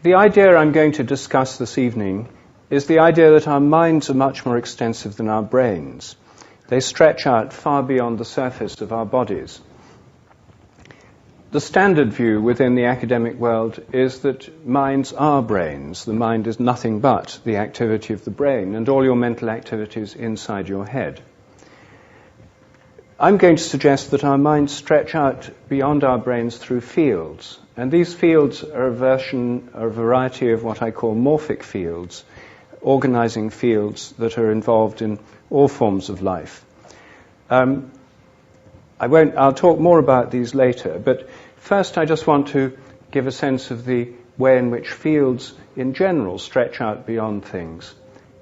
The idea I'm going to discuss this evening is the idea that our minds are much more extensive than our brains. They stretch out far beyond the surface of our bodies. The standard view within the academic world is that minds are brains. The mind is nothing but the activity of the brain, and all your mental activities inside your head. I'm going to suggest that our minds stretch out beyond our brains through fields, and these fields are a variety of what I call morphic fields, organizing fields that are involved in all forms of life. I'll talk more about these later, but first I just want to give a sense of the way in which fields in general stretch out beyond things.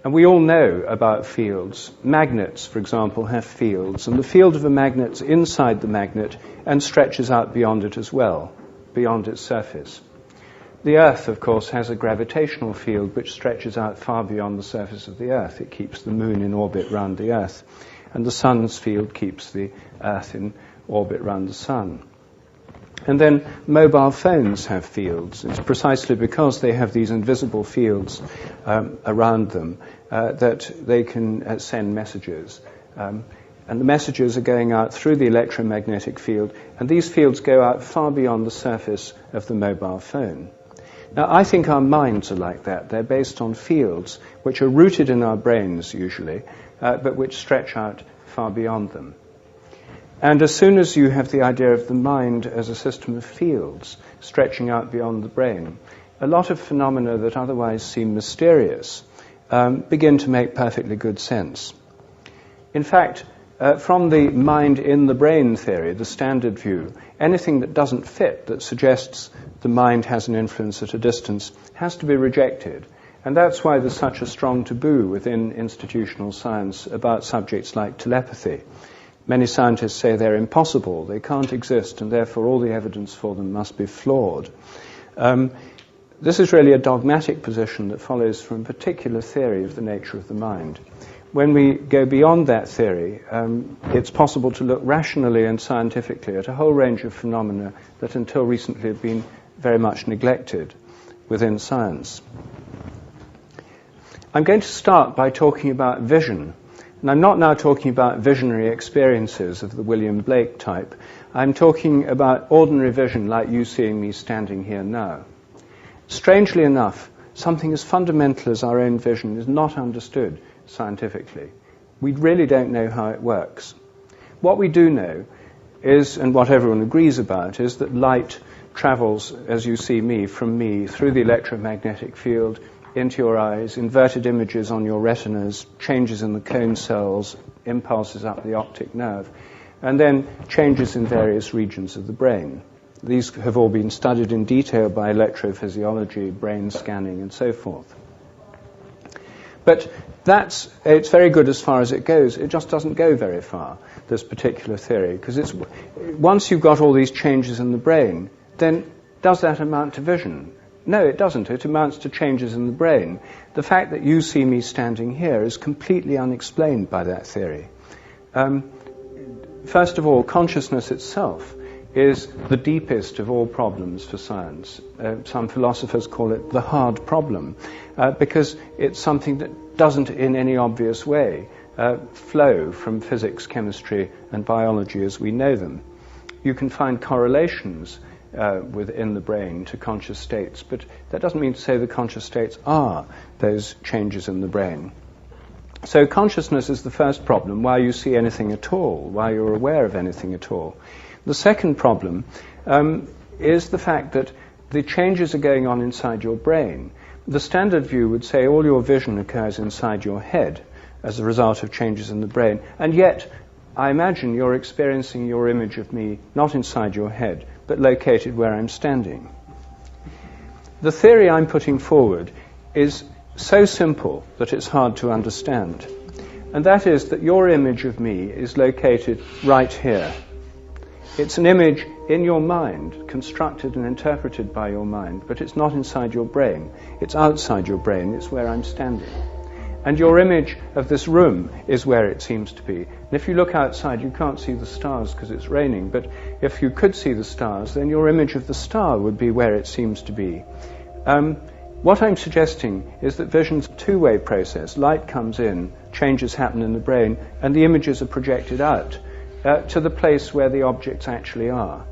And we all know about fields. Magnets, for example, have fields, and the field of a magnet's inside the magnet and stretches out beyond it as well, beyond its surface. The Earth, of course, has a gravitational field which stretches out far beyond the surface of the Earth. It keeps the Moon in orbit round the Earth, and the Sun's field keeps the Earth in orbit round the Sun. And then mobile phones have fields. It's precisely because they have these invisible fields around them that they can send messages. And the messages are going out through the electromagnetic field, and these fields go out far beyond the surface of the mobile phone. Now, I think our minds are like that. They're based on fields which are rooted in our brains, usually, but which stretch out far beyond them. And as soon as you have the idea of the mind as a system of fields stretching out beyond the brain, a lot of phenomena that otherwise seem mysterious begin to make perfectly good sense. In fact, from the mind in the brain theory, the standard view, anything that doesn't fit, that suggests the mind has an influence at a distance, has to be rejected. And that's why there's such a strong taboo within institutional science about subjects like telepathy. Many scientists say they're impossible, they can't exist, and therefore all the evidence for them must be flawed. This is really a dogmatic position that follows from a particular theory of the nature of the mind. When we go beyond that theory, it's possible to look rationally and scientifically at a whole range of phenomena that until recently have been very much neglected within science. I'm going to start by talking about vision. And I'm not now talking about visionary experiences of the William Blake type. I'm talking about ordinary vision like you seeing me standing here now. Strangely enough, something as fundamental as our own vision is not understood scientifically. We really don't know how it works. What we do know is, and what everyone agrees about, is that light travels, as you see me, from me through the electromagnetic field into your eyes, inverted images on your retinas, changes in the cone cells, impulses up the optic nerve, and then changes in various regions of the brain. These have all been studied in detail by electrophysiology, brain scanning, and so forth. But it's very good as far as it goes. It just doesn't go very far, this particular theory, because once you've got all these changes in the brain, then does that amount to vision? No, it doesn't. It amounts to changes in the brain. The fact that you see me standing here is completely unexplained by that theory. First of all, consciousness itself is the deepest of all problems for science. Some philosophers call it the hard problem, because it's something that doesn't in any obvious way flow from physics, chemistry, and biology as we know them. You can find correlations within the brain to conscious states, but that doesn't mean to say the conscious states are those changes in the brain. So consciousness is the first problem, why you see anything at all, why you're aware of anything at all. The second problem is the fact that the changes are going on inside your brain. The standard view would say all your vision occurs inside your head as a result of changes in the brain, and yet I imagine you're experiencing your image of me not inside your head, but located where I'm standing. The theory I'm putting forward is so simple that it's hard to understand. And that is that your image of me is located right here. It's an image in your mind, constructed and interpreted by your mind, but it's not inside your brain. It's outside your brain. It's where I'm standing. And your image of this room is where it seems to be. And if you look outside, you can't see the stars because it's raining, but if you could see the stars, then your image of the star would be where it seems to be. What I'm suggesting is that vision's a two-way process. Light comes in, changes happen in the brain, and the images are projected out to the place where the objects actually are.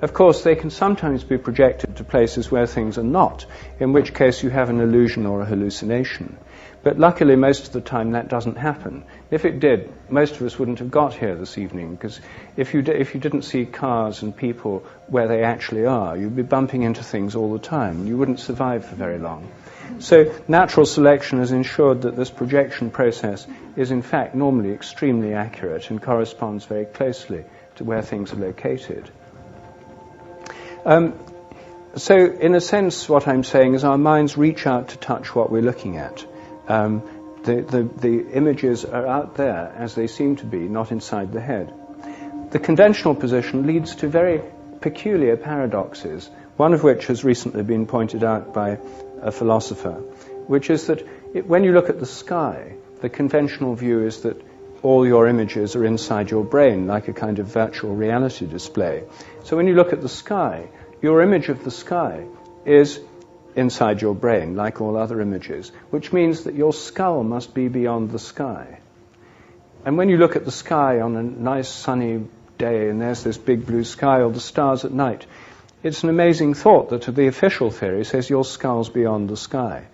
Of course, they can sometimes be projected to places where things are not, in which case you have an illusion or a hallucination. But luckily, most of the time, that doesn't happen. If it did, most of us wouldn't have got here this evening, because if you didn't see cars and people where they actually are, you'd be bumping into things all the time. You wouldn't survive for very long. So natural selection has ensured that this projection process is, in fact, normally extremely accurate and corresponds very closely to where things are located. So, in a sense, what I'm saying is our minds reach out to touch what we're looking at. The images are out there as they seem to be, not inside the head. The conventional position leads to very peculiar paradoxes, one of which has recently been pointed out by a philosopher, which is that when you look at the sky, the conventional view is that all your images are inside your brain, like a kind of virtual reality display. So when you look at the sky, your image of the sky is inside your brain, like all other images, which means that your skull must be beyond the sky. And when you look at the sky on a nice sunny day, and there's this big blue sky, or the stars at night, it's an amazing thought that the official theory says your skull's beyond the sky.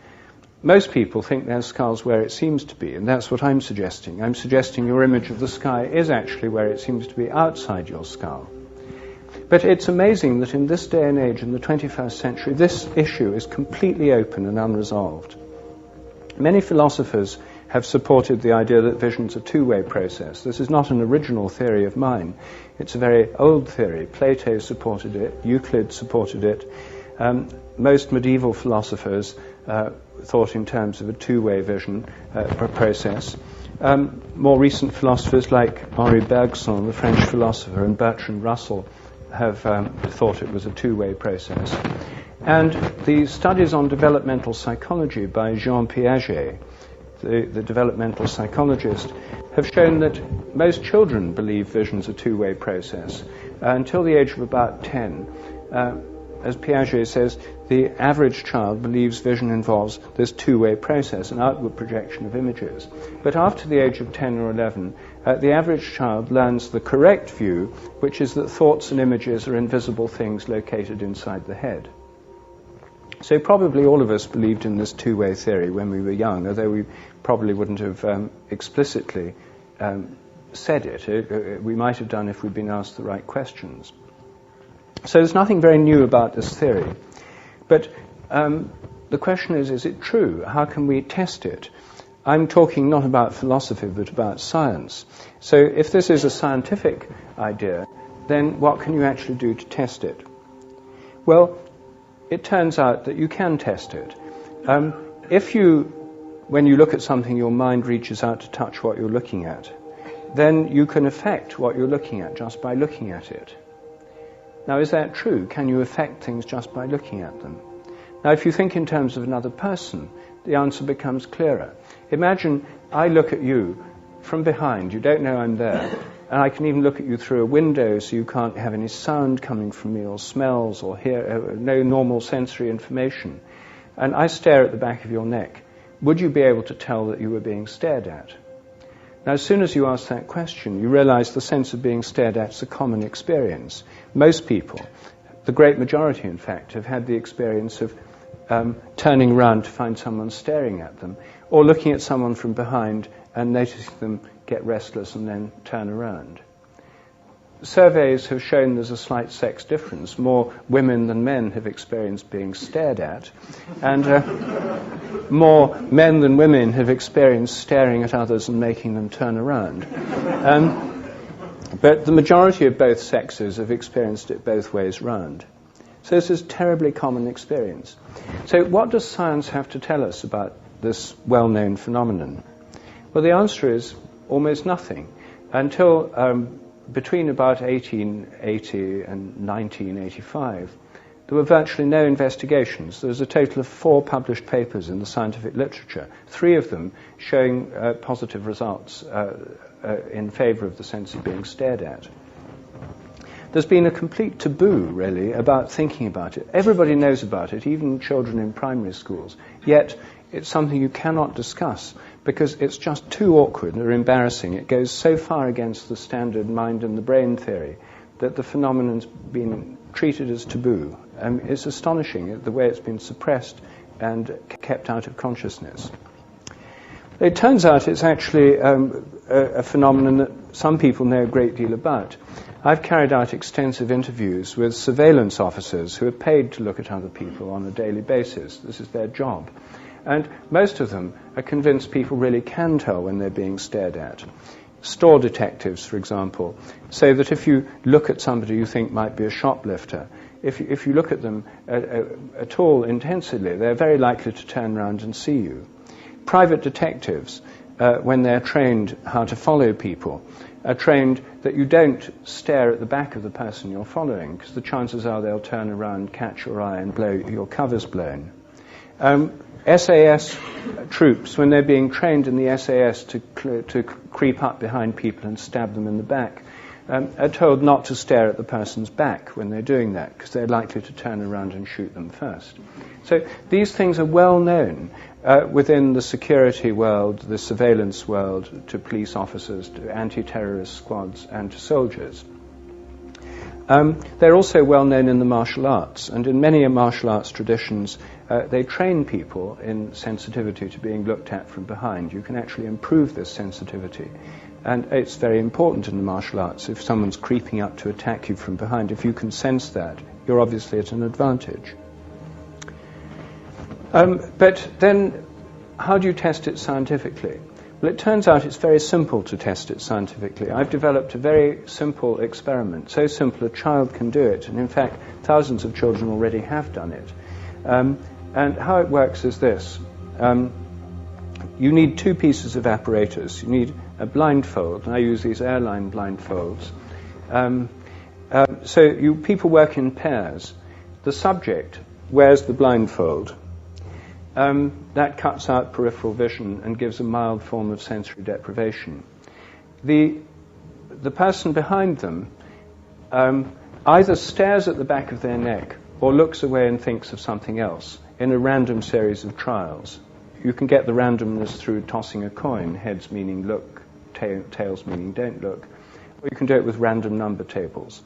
Most people think their skull's where it seems to be, and that's what I'm suggesting. I'm suggesting your image of the sky is actually where it seems to be, outside your skull. But it's amazing that in this day and age, in the 21st century, this issue is completely open and unresolved. Many philosophers have supported the idea that vision's a two-way process. This is not an original theory of mine. It's a very old theory. Plato supported it. Euclid supported it. Most medieval philosophers thought in terms of a two-way vision process. More recent philosophers like Henri Bergson, the French philosopher, and Bertrand Russell have thought it was a two-way process. And the studies on developmental psychology by Jean Piaget, the developmental psychologist, have shown that most children believe vision's a two-way process. Until the age of about 10, as Piaget says, the average child believes vision involves this two-way process, an outward projection of images. But after the age of 10 or 11, the average child learns the correct view, which is that thoughts and images are invisible things located inside the head. So probably all of us believed in this two-way theory when we were young, although we probably wouldn't have explicitly said it. We might have done if we'd been asked the right questions. So there's nothing very new about this theory. But the question is it true? How can we test it? I'm talking not about philosophy, but about science. So if this is a scientific idea, then what can you actually do to test it? Well, it turns out that you can test it. When you look at something, your mind reaches out to touch what you're looking at, then you can affect what you're looking at just by looking at it. Now, is that true? Can you affect things just by looking at them? Now, if you think in terms of another person, the answer becomes clearer. Imagine I look at you from behind. You don't know I'm there. And I can even look at you through a window so you can't have any sound coming from me or smells or hear no normal sensory information. And I stare at the back of your neck. Would you be able to tell that you were being stared at? Now, as soon as you ask that question, you realize the sense of being stared at is a common experience. Most people, the great majority in fact, have had the experience of turning around to find someone staring at them, or looking at someone from behind and noticing them get restless and then turn around. Surveys have shown there's a slight sex difference. More women than men have experienced being stared at, and more men than women have experienced staring at others and making them turn around. But the majority of both sexes have experienced it both ways round. So this is a terribly common experience. So what does science have to tell us about this well-known phenomenon? Well, the answer is almost nothing. Until between about 1880 and 1985, there were virtually no investigations. There was a total of 4 published papers in the scientific literature, 3 of them showing positive results in favor of the sense of being stared at. there's been a complete taboo, really, about thinking about it. Everybody knows about it, even children in primary schools. Yet, it's something you cannot discuss because it's just too awkward or embarrassing. It goes so far against the standard mind and the brain theory that the phenomenon's been treated as taboo. It's astonishing the way it's been suppressed and kept out of consciousness. It turns out it's actually a phenomenon that some people know a great deal about. I've carried out extensive interviews with surveillance officers who are paid to look at other people on a daily basis. This is their job. And most of them are convinced people really can tell when they're being stared at. Store detectives, for example, say that if you look at somebody you think might be a shoplifter, if you look at them at all intensely, they're very likely to turn around and see you. Private detectives, when they're trained how to follow people, are trained that you don't stare at the back of the person you're following, because the chances are they'll turn around, catch your eye, and blow your covers blown. SAS troops, when they're being trained in the SAS to creep up behind people and stab them in the back, are told not to stare at the person's back when they're doing that, because they're likely to turn around and shoot them first. So these things are well known within the security world, the surveillance world, to police officers, to anti-terrorist squads, and to soldiers. They're also well known in the martial arts, and in many martial arts traditions they train people in sensitivity to being looked at from behind. You can actually improve this sensitivity, and it's very important in the martial arts. If someone's creeping up to attack you from behind, if you can sense that, you're obviously at an advantage. But then, how do you test it scientifically? Well, it turns out it's very simple to test it scientifically. I've developed a very simple experiment, so simple a child can do it, and in fact thousands of children already have done it. And how it works is this. You need two pieces of apparatus. You need a blindfold, and I use these airline blindfolds. So people work in pairs. The subject wears the blindfold. That cuts out peripheral vision and gives a mild form of sensory deprivation. The person behind them either stares at the back of their neck or looks away and thinks of something else in a random series of trials. You can get the randomness through tossing a coin, heads meaning look, tails meaning don't look, or you can do it with random number tables.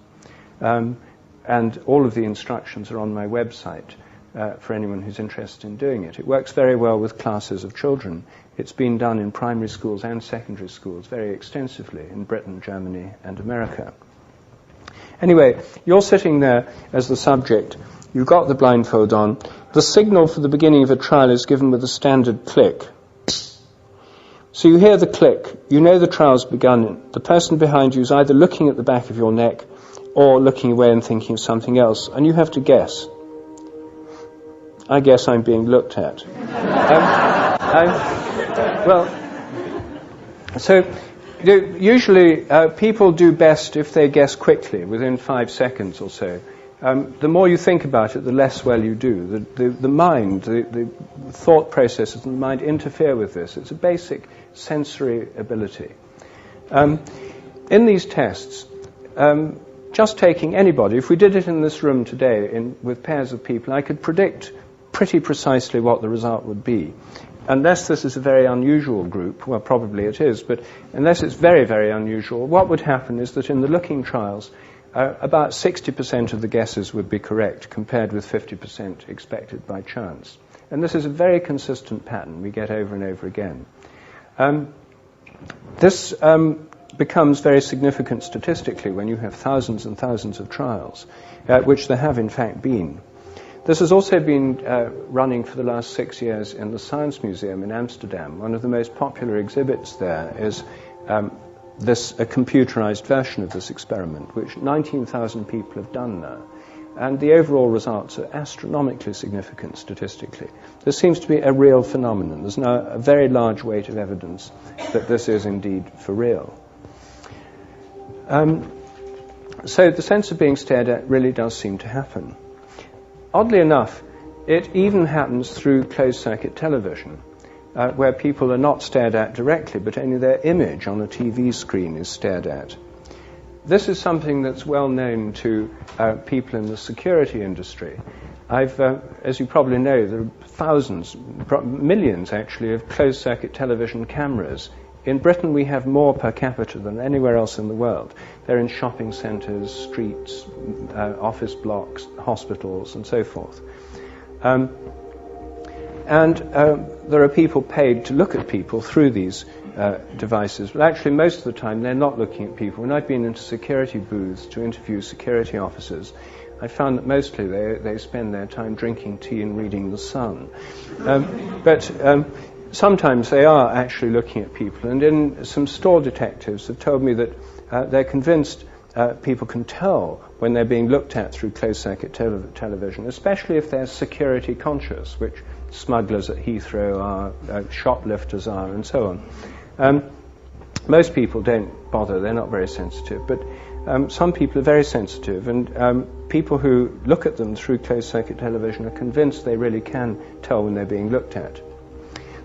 And all of the instructions are on my website. For anyone who's interested in doing it. It works very well with classes of children. It's been done in primary schools and secondary schools very extensively in Britain, Germany, and America. Anyway, you're sitting there as the subject. You've got the blindfold on. The signal for the beginning of a trial is given with a standard click. So you hear the click. You know the trial's begun. The person behind you is either looking at the back of your neck or looking away and thinking of something else, and you have to guess. I guess I'm being looked at. Usually people do best if they guess quickly, within 5 seconds or so. The more you think about it, the less well you do. The mind, the thought processes of the mind interfere with this. It's a basic sensory ability. In these tests, just taking anybody, if we did it in this room today with pairs of people, I could predict pretty precisely what the result would be. Unless this is a very unusual group, well, probably it is, but unless it's very, very unusual, what would happen is that in the looking trials, about 60% of the guesses would be correct, compared with 50% expected by chance. And this is a very consistent pattern we get over and over again. This becomes very significant statistically when you have thousands and thousands of trials, which there have in fact been. This has also been running for the last 6 years in the Science Museum in Amsterdam. One of the most popular exhibits there is a computerized version of this experiment, which 19,000 people have done now. And the overall results are astronomically significant statistically. This seems to be a real phenomenon. There's now a very large weight of evidence that this is indeed for real. So the sense of being stared at really does seem to happen. Oddly enough, it even happens through closed-circuit television, where people are not stared at directly, but only their image on a TV screen is stared at. This is something that's well known to people in the security industry. As you probably know, there are thousands, millions actually, of closed-circuit television cameras. In Britain, we have more per capita than anywhere else in the world. They're in shopping centres, streets, office blocks, hospitals, and so forth. There are people paid to look at people through these devices, but actually most of the time they're not looking at people. When I've been into security booths to interview security officers, I found that mostly they spend their time drinking tea and reading The Sun. But sometimes they are actually looking at people, and some store detectives have told me that they're convinced people can tell when they're being looked at through closed-circuit television, especially if they're security conscious, which smugglers at Heathrow are, shoplifters are, and so on. Most people don't bother, they're not very sensitive, but some people are very sensitive, and people who look at them through closed-circuit television are convinced they really can tell when they're being looked at.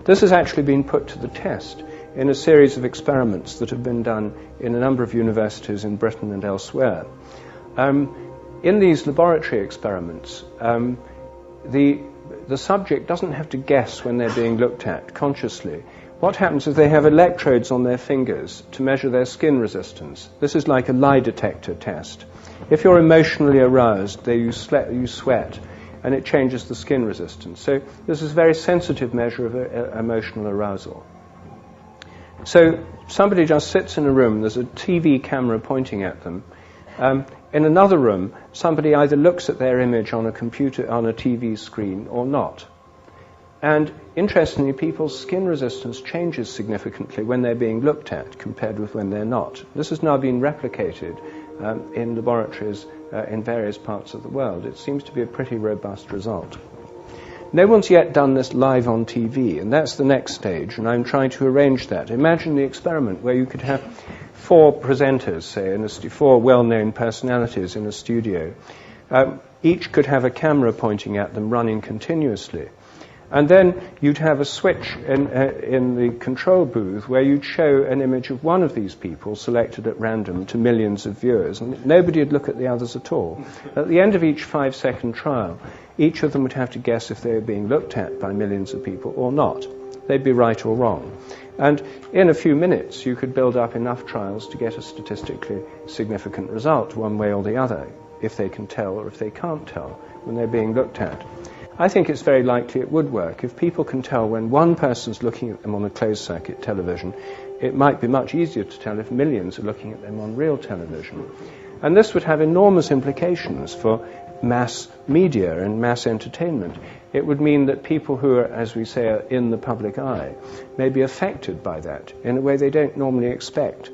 This has actually been put to the test in a series of experiments that have been done in a number of universities in Britain and elsewhere. In these laboratory experiments, the subject doesn't have to guess when they're being looked at consciously. What happens is they have electrodes on their fingers to measure their skin resistance. This is like a lie detector test. If you're emotionally aroused, you sweat, and it changes the skin resistance. So this is a very sensitive measure of emotional arousal. So somebody just sits in a room, there's a TV camera pointing at them. In another room, somebody either looks at their image on a computer, on a TV screen, or not. And interestingly, people's skin resistance changes significantly when they're being looked at compared with when they're not. This has now been replicated in laboratories in various parts of the world. It seems to be a pretty robust result. No one's yet done this live on TV, and that's the next stage, and I'm trying to arrange that. Imagine the experiment where you could have 4 presenters, say, 4 well-known personalities in a studio. Each could have a camera pointing at them running continuously. And then you'd have a switch in the control booth where you'd show an image of one of these people selected at random to millions of viewers, and nobody would look at the others at all. At the end of each 5-second trial, each of them would have to guess if they were being looked at by millions of people or not. They'd be right or wrong. And in a few minutes, you could build up enough trials to get a statistically significant result, one way or the other, if they can tell or if they can't tell when they're being looked at. I think it's very likely it would work. If people can tell when one person's looking at them on a closed-circuit television, it might be much easier to tell if millions are looking at them on real television. And this would have enormous implications for mass media and mass entertainment. It would mean that people who are, as we say, are in the public eye may be affected by that in a way they don't normally expect.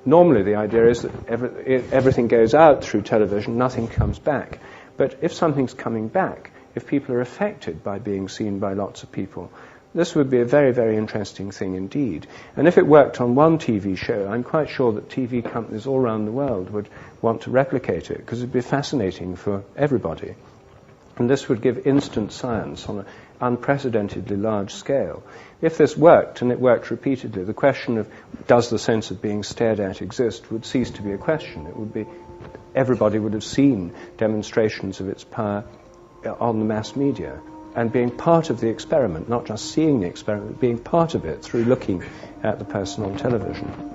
Normally the idea is that everything goes out through television, nothing comes back. But if something's coming back, if people are affected by being seen by lots of people, this would be a very, very interesting thing indeed. And if it worked on one TV show, I'm quite sure that TV companies all around the world would want to replicate it, because it would be fascinating for everybody. And this would give instant science on an unprecedentedly large scale. If this worked, and it worked repeatedly, the question of does the sense of being stared at exist would cease to be a question. It would be, everybody would have seen demonstrations of its power on the mass media, and being part of the experiment, not just seeing the experiment, being part of it through looking at the person on television.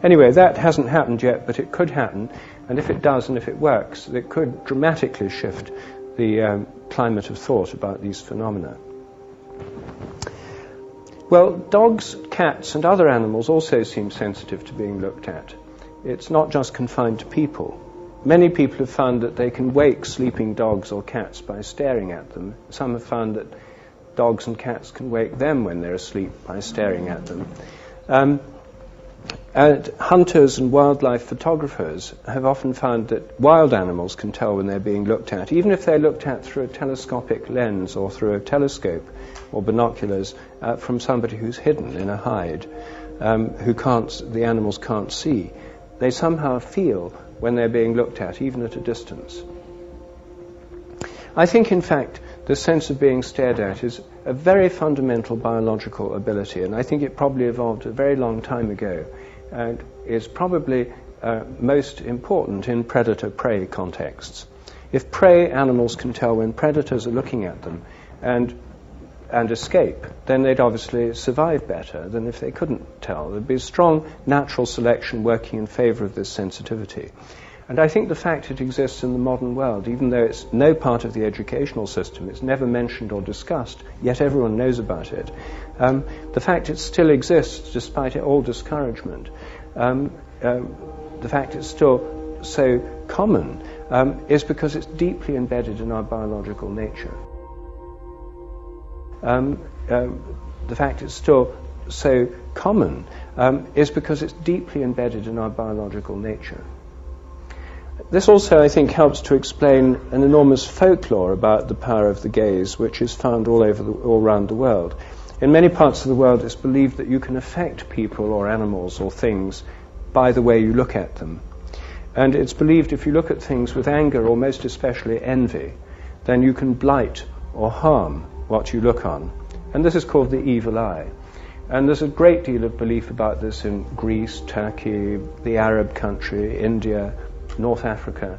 Anyway, that hasn't happened yet, but it could happen, and if it does and if it works, it could dramatically shift the climate of thought about these phenomena. Well, dogs, cats, and other animals also seem sensitive to being looked at. It's not just confined to people. Many people have found that they can wake sleeping dogs or cats by staring at them. Some have found that dogs and cats can wake them when they're asleep by staring at them. And hunters and wildlife photographers have often found that wild animals can tell when they're being looked at, even if they're looked at through a telescopic lens or through a telescope or binoculars from somebody who's hidden in a hide, the animals can't see. They somehow feel when they're being looked at, even at a distance. I think, in fact, the sense of being stared at is a very fundamental biological ability, and I think it probably evolved a very long time ago, and is probably most important in predator-prey contexts. If prey animals can tell when predators are looking at them and escape, then they'd obviously survive better than if they couldn't tell. There'd be a strong natural selection working in favor of this sensitivity. And I think the fact it exists in the modern world, even though it's no part of the educational system, it's never mentioned or discussed, yet everyone knows about it, the fact it still exists despite all discouragement, the fact it's still so common, is because it's deeply embedded in our biological nature. The fact it's still so common is because it's deeply embedded in our biological nature. This also, I think, helps to explain an enormous folklore about the power of the gaze, which is found all around the world. In many parts of the world, it's believed that you can affect people or animals or things by the way you look at them. And it's believed if you look at things with anger, or most especially envy, then you can blight or harm what you look on. And this is called the evil eye. And there's a great deal of belief about this in Greece, Turkey, the Arab country, India, North Africa.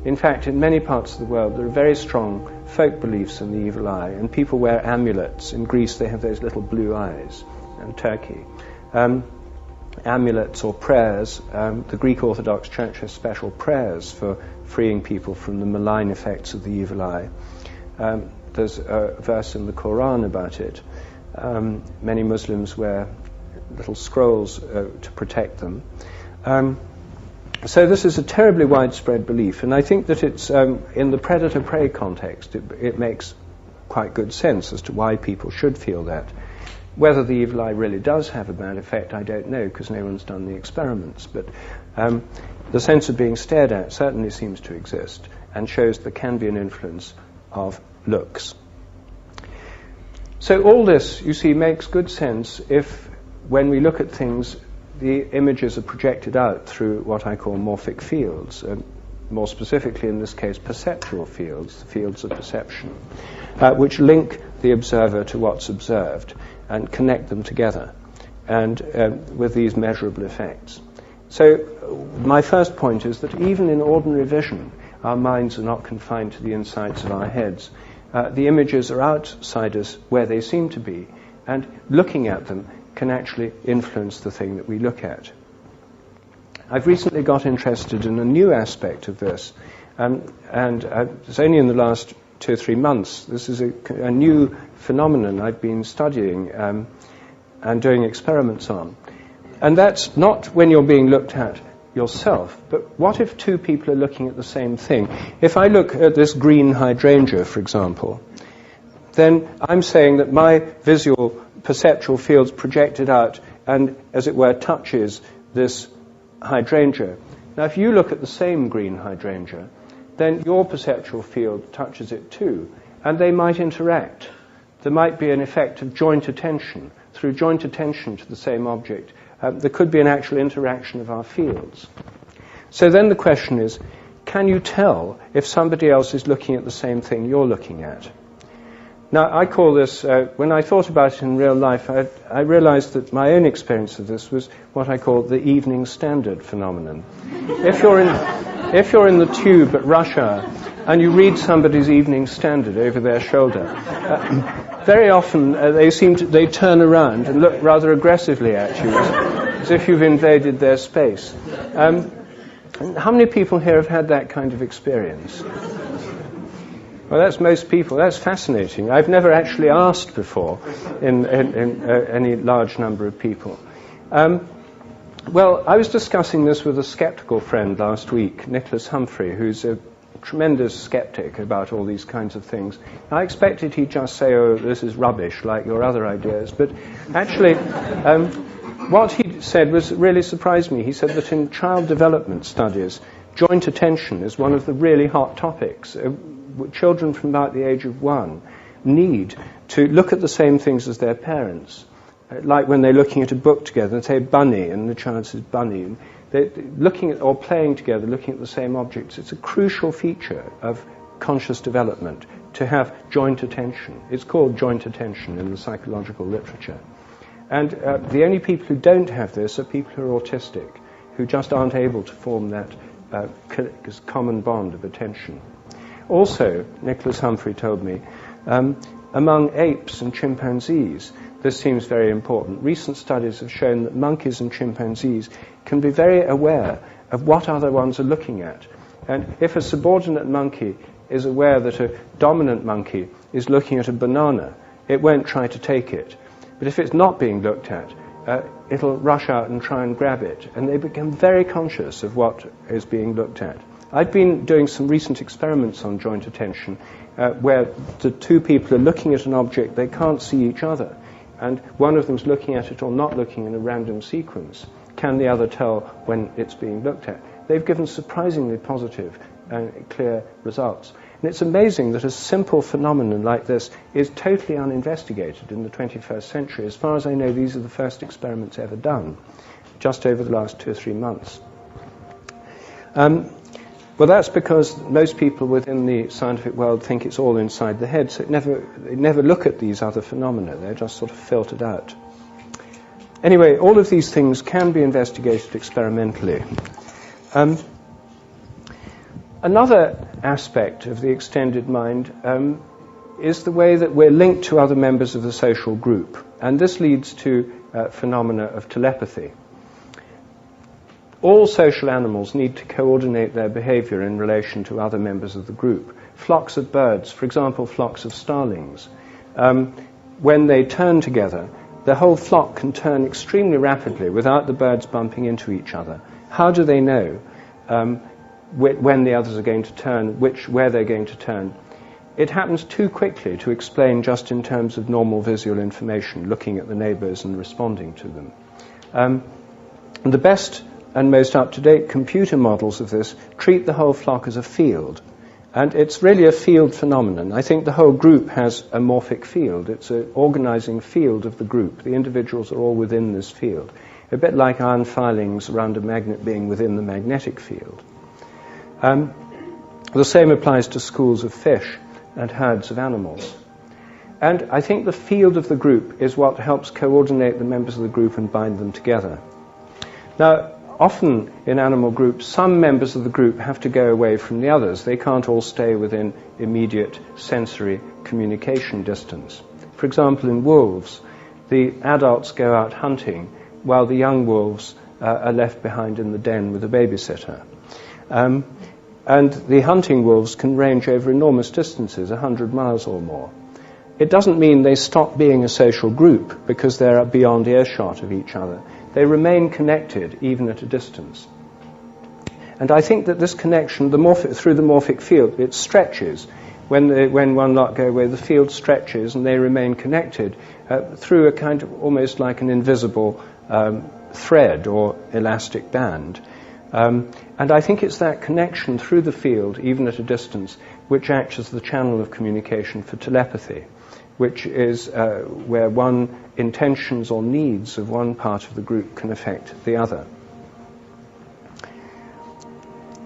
In fact, in many parts of the world, there are very strong folk beliefs in the evil eye, and people wear amulets. In Greece, they have those little blue eyes, and Turkey. Amulets or prayers. The Greek Orthodox Church has special prayers for freeing people from the malign effects of the evil eye. There's a verse in the Quran about it. Many Muslims wear little scrolls to protect them. So this is a terribly widespread belief, and I think that it's in the predator-prey context, it makes quite good sense as to why people should feel that. Whether the evil eye really does have a bad effect, I don't know, because no one's done the experiments, but the sense of being stared at certainly seems to exist and shows there can be an influence of looks. So all this, you see, makes good sense if, when we look at things, the images are projected out through what I call morphic fields, more specifically in this case perceptual fields, the fields of perception, which link the observer to what's observed and connect them together, and with these measurable effects. So my first point is that even in ordinary vision, our minds are not confined to the insides of our heads. The images are outside us where they seem to be, and looking at them can actually influence the thing that we look at. I've recently got interested in a new aspect of this, and it's only in the last 2 or 3 months. This is a new phenomenon I've been studying and doing experiments on. And that's not when you're being looked at yourself, but what if 2 people are looking at the same thing? If I look at this green hydrangea, for example, then I'm saying that my visual perceptual fields projected out and, as it were, touches this hydrangea. Now, if you look at the same green hydrangea, then your perceptual field touches it too, and they might interact. There might be an effect of joint attention. Through joint attention to the same object, there could be an actual interaction of our fields. So then the question is, can you tell if somebody else is looking at the same thing you're looking at? Now, I call this, when I thought about it in real life, I realized that my own experience of this was what I call the Evening Standard phenomenon. If you're in the tube at rush hour and you read somebody's Evening Standard over their shoulder, very often they turn around and look rather aggressively at you, as if you've invaded their space. How many people here have had that kind of experience? Well, that's most people. That's fascinating. I've never actually asked before in any large number of people. Well, I was discussing this with a skeptical friend last week, Nicholas Humphrey, who's a tremendous skeptic about all these kinds of things. I expected he'd just say, oh, this is rubbish, like your other ideas. But actually, what he said really surprised me. He said that in child development studies, joint attention is one of the really hot topics. Children from about the age of 1 need to look at the same things as their parents. Like when they're looking at a book together, they say bunny, and the child says bunny. And they're looking at, or playing together, looking at the same objects. It's a crucial feature of conscious development to have joint attention. It's called joint attention in the psychological literature. And the only people who don't have this are people who are autistic. who just aren't able to form that common bond of attention. Also, Nicholas Humphrey told me, among apes and chimpanzees, this seems very important. Recent studies have shown that monkeys and chimpanzees can be very aware of what other ones are looking at. And if a subordinate monkey is aware that a dominant monkey is looking at a banana, it won't try to take it. But if it's not being looked at, it'll rush out and try and grab it. And they become very conscious of what is being looked at. I've been doing some recent experiments on joint attention where the two people are looking at an object, they can't see each other. And one of them's looking at it or not looking in a random sequence. Can the other tell when it's being looked at? They've given surprisingly positive and clear results. And it's amazing that a simple phenomenon like this is totally uninvestigated in the 21st century. As far as I know, these are the first experiments ever done, just over the last 2 or 3 months. Well, that's because most people within the scientific world think it's all inside the head, so they never look at these other phenomena. They're just sort of filtered out. Anyway, all of these things can be investigated experimentally. Another aspect of the extended mind is the way that we're linked to other members of the social group, and this leads to phenomena of telepathy. All social animals need to coordinate their behavior in relation to other members of the group. Flocks of birds, for example, flocks of starlings, when they turn together, the whole flock can turn extremely rapidly without the birds bumping into each other. How do they know when the others are going to turn, where they're going to turn? It happens too quickly to explain just in terms of normal visual information, looking at the neighbors and responding to them. The best and most up-to-date computer models of this treat the whole flock as a field. And it's really a field phenomenon. I think the whole group has a morphic field. It's an organizing field of the group. The individuals are all within this field. A bit like iron filings around a magnet being within the magnetic field. The same applies to schools of fish and herds of animals. And I think the field of the group is what helps coordinate the members of the group and bind them together. Now, often in animal groups, some members of the group have to go away from the others. They can't all stay within immediate sensory communication distance. For example, in wolves, the adults go out hunting while the young wolves are left behind in the den with a babysitter. And the hunting wolves can range over enormous distances, 100 miles or more. It doesn't mean they stop being a social group because they're beyond earshot of each other. They remain connected even at a distance. And I think that this connection, through the morphic field, it stretches. When one lot go away, the field stretches and they remain connected through a kind of almost like an invisible thread or elastic band. And I think it's that connection through the field, even at a distance, which acts as the channel of communication for telepathy, which is where one intentions or needs of one part of the group can affect the other.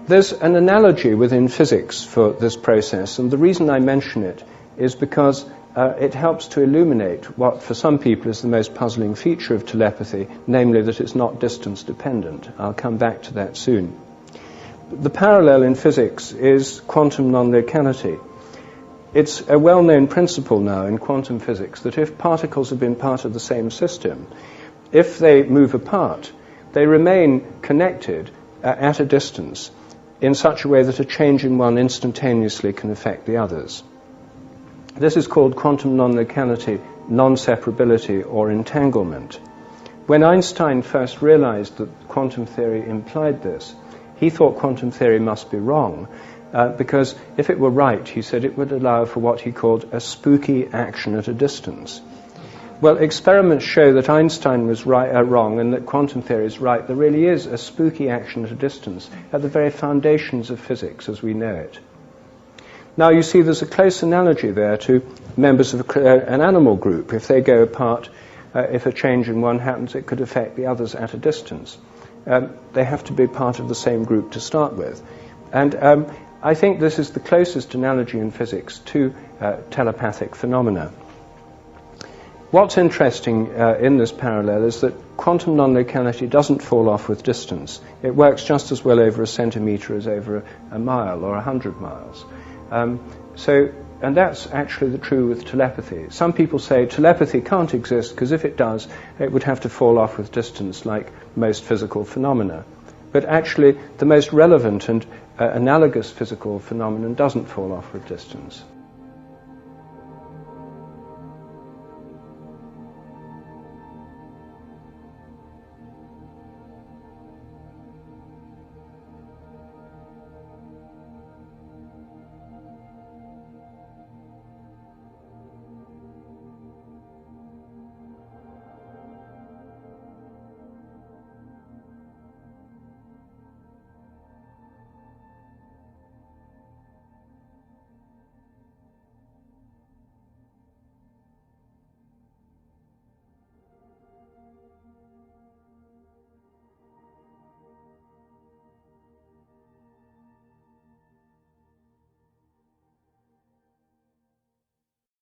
There's an analogy within physics for this process, and the reason I mention it is because it helps to illuminate what for some people is the most puzzling feature of telepathy, namely that it's not distance dependent. I'll come back to that soon. The parallel in physics is quantum non-locality. It's a well-known principle now in quantum physics that if particles have been part of the same system, if they move apart, they remain connected at a distance in such a way that a change in one instantaneously can affect the others. This is called quantum non-locality, non-separability, or entanglement. When Einstein first realized that quantum theory implied this, he thought quantum theory must be wrong, because if it were right, he said it would allow for what he called a spooky action at a distance. Well, experiments show that Einstein was wrong and that quantum theory is right. There really is a spooky action at a distance, at the very foundations of physics as we know it. Now, you see, there's a close analogy there to members of an animal group. If they go apart, if a change in one happens, it could affect the others at a distance. They have to be part of the same group to start with. And I think this is the closest analogy in physics to telepathic phenomena. what's interesting in this parallel is that quantum non-locality doesn't fall off with distance. It works just as well over a centimetre as over a mile or 100 miles. And that's actually true with telepathy. Some people say telepathy can't exist because if it does, it would have to fall off with distance like most physical phenomena. But actually, the most relevant and analogous physical phenomenon doesn't fall off with distance.